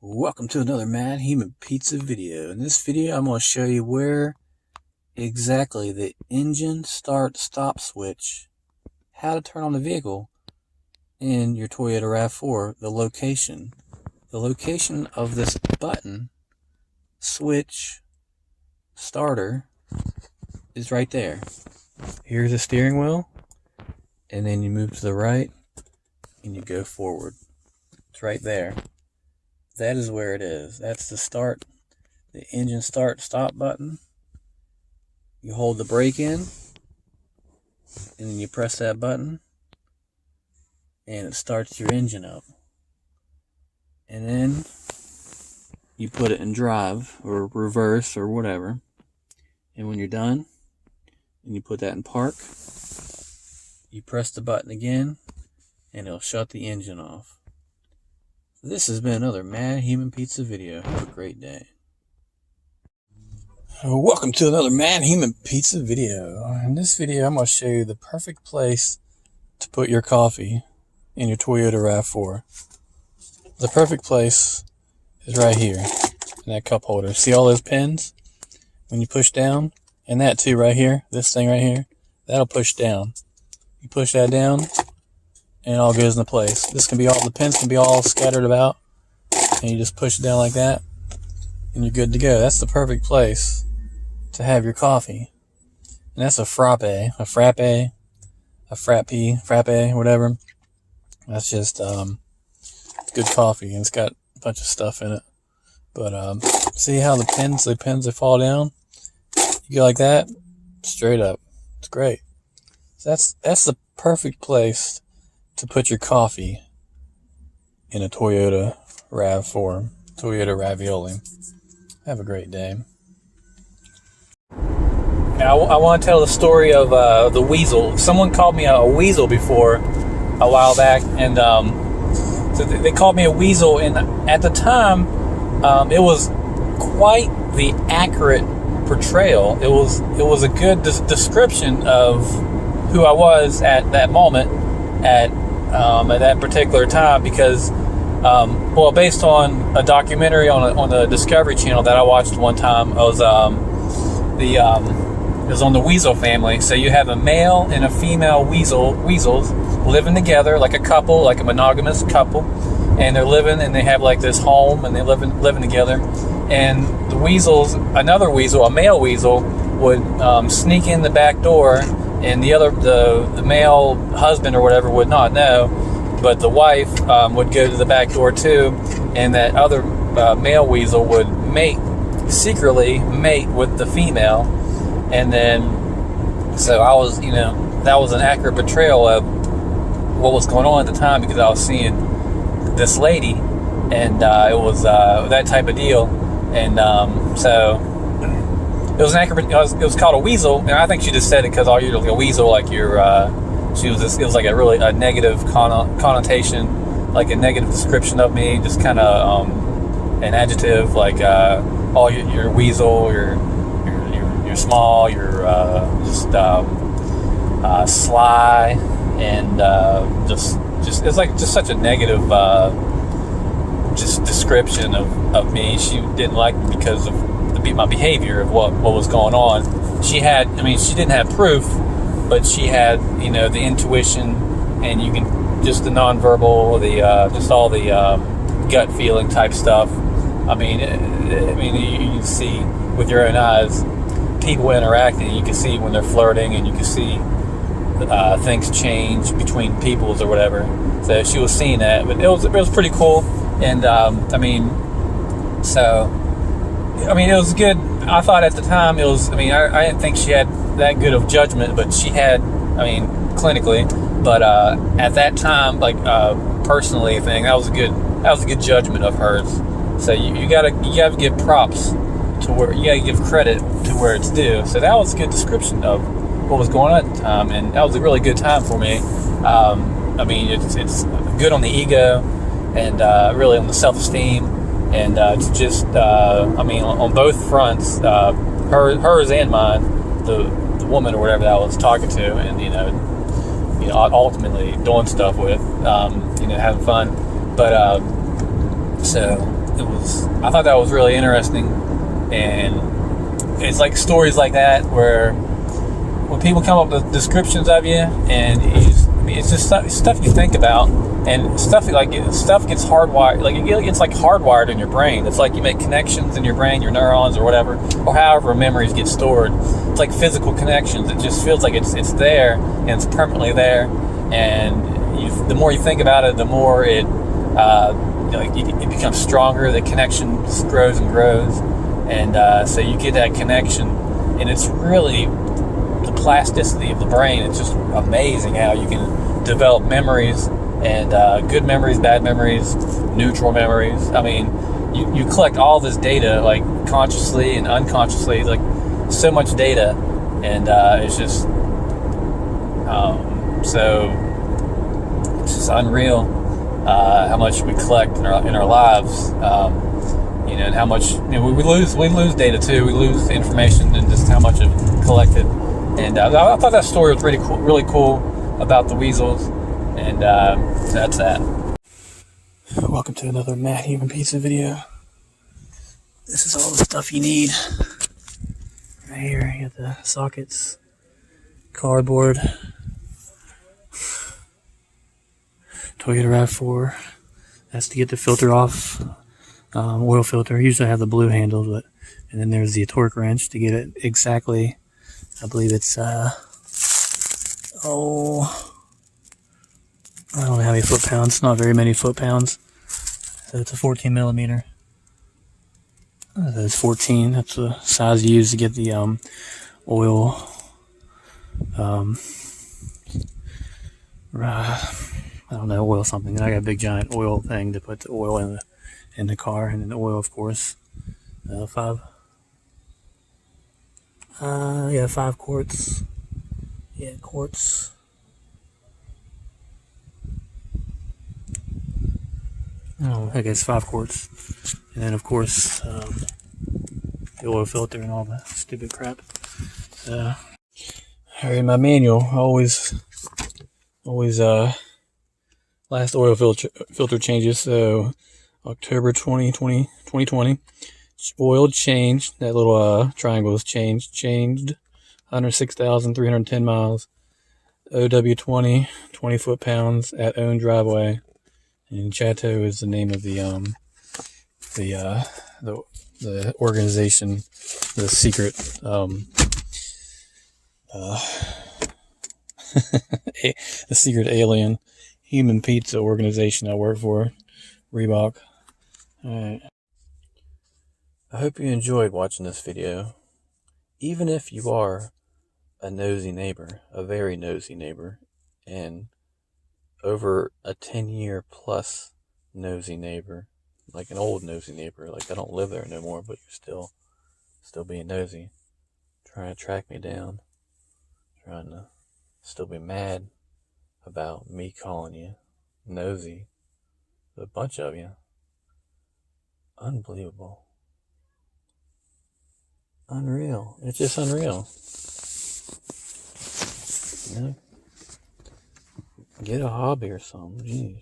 Welcome to another Matthumanpizza video. In this video, I'm going to show you where exactly the engine start-stop switch, how to turn on the vehicle in your Toyota RAV4, the location of this button, switch, starter, is right there. Here's the steering wheel, and then you move to the right, and you go forward. It's right there. That is where it is. That's the engine start-stop button. You hold the brake in, and then you press that button, and it starts your engine up. And then you put it in drive, or reverse, or whatever. And when you're done, and you put that in park, you press the button again, and it'll shut the engine off. This has been another Matthumanpizza video. Have a great day. Welcome to another Matthumanpizza video. In this video, I'm going to show you the perfect place to put your coffee in your Toyota RAV4. The perfect place is right here in that cup holder. See all those pins? When you push down, and that too right here, this thing right here, that'll push down. You push that down, and it all goes into place. The pins can be all scattered about, and you just push it down like that, and you're good to go. That's the perfect place to have your coffee. And that's a frappe, whatever. That's just good coffee, and it's got a bunch of stuff in it. But see how the pins they fall down? You go like that, straight up. It's great. So that's the perfect place to put your coffee in a Toyota RAV4, Toyota Ravioli. Have a great day. Now, I want to tell the story of the weasel. Someone called me a weasel before a while back, and so they called me a weasel, and at the time, it was quite the accurate portrayal. It was a good description of who I was at that moment, at that particular time, because based on a documentary on the Discovery Channel that I watched one time, it was on the weasel family. So you have a male and a female weasels living together like a couple, like a monogamous couple, and they're living, and they have like this home, and they living together. And the weasels, another weasel, a male weasel, would sneak in the back door, and the male husband or whatever would not know, but the wife would go to the back door too, and that other male weasel would secretly mate with the female. And then, so that was an accurate portrayal of what was going on at the time, because I was seeing this lady, and it was that type of deal. And so it was an accurate. It was called a weasel, and I think she just said it because you're like a weasel, like you're. It was like a negative connotation, like a negative description of me, just kind of an adjective, like you're a weasel, you're small, you're just sly, and just it's like just such a negative just description of me. She didn't like me because of my behavior of what was going on. She didn't have proof, but she had the intuition, and you can just the nonverbal, just all the gut feeling type stuff. You can see with your own eyes people interacting. You can see when they're flirting, and you can see things change between peoples or whatever. So she was seeing that, but it was pretty cool. And it was good. I thought at the time it was. I didn't think she had that good of judgment, but she had. Clinically, but at that time, personally, that was a good judgment of hers. So you gotta give props to where you gotta give credit to where it's due. So that was a good description of what was going on at the time, and that was a really good time for me. It's good on the ego, and really on the self-esteem, and it's just on both fronts, hers and mine, the woman or whatever that I was talking to, and ultimately doing stuff with, having fun. But so I thought that was really interesting. And it's like stories like that where when people come up with descriptions of you, and it's just stuff you think about, and stuff gets hardwired, like it's like hardwired in your brain. It's like you make connections in your brain, your neurons or whatever, or however memories get stored. It's like physical connections. It just feels like it's there, and it's permanently there. And the more you think about it, the more it becomes stronger. The connection just grows and grows, and so you get that connection, and it's really the plasticity of the brain. It's just amazing how you can develop memories, and good memories, bad memories, neutral memories. I mean, you collect all this data, like consciously and unconsciously, like so much data, and it's just so it's just unreal how much we collect in our lives. And how much we lose data too. We lose information, and just how much is collected. And I thought that story was really cool about the weasels. And so that's that. Welcome to another Matthumanpizza video. This is all the stuff you need. Right here, you got the sockets, cardboard, Toyota RAV4. That's to get the filter off. Oil filter. Usually I have the blue handle, and then there's the torque wrench to get it exactly. I believe it's I don't know how many foot-pounds. Not very many foot-pounds. So it's a 14 millimeter. That's 14. That's the size used to get the oil. I don't know, oil something. I got a big giant oil thing to put the oil in the car, and then the oil, of course. 5 quarts. Yeah, quarts. Oh, I guess 5 quarts. And then, of course, the oil filter and all the stupid crap. So, in my manual, always last oil filter changes. So, October 2020, oil change. That little triangle is changed 106,310 miles. OW20, 20 foot-pounds at own driveway. And Chateau is the name of the organization, the secret the secret alien human pizza organization I work for, Reebok. Alright. I hope you enjoyed watching this video. Even if you are a nosy neighbor, a very nosy neighbor, and over a 10-year plus nosy neighbor, like an old nosy neighbor, like I don't live there no more, but you're still being nosy, trying to track me down, trying to still be mad about me calling you nosy, a bunch of you. Unbelievable. Unreal. It's just unreal. You know? Get a hobby or something. Jeez.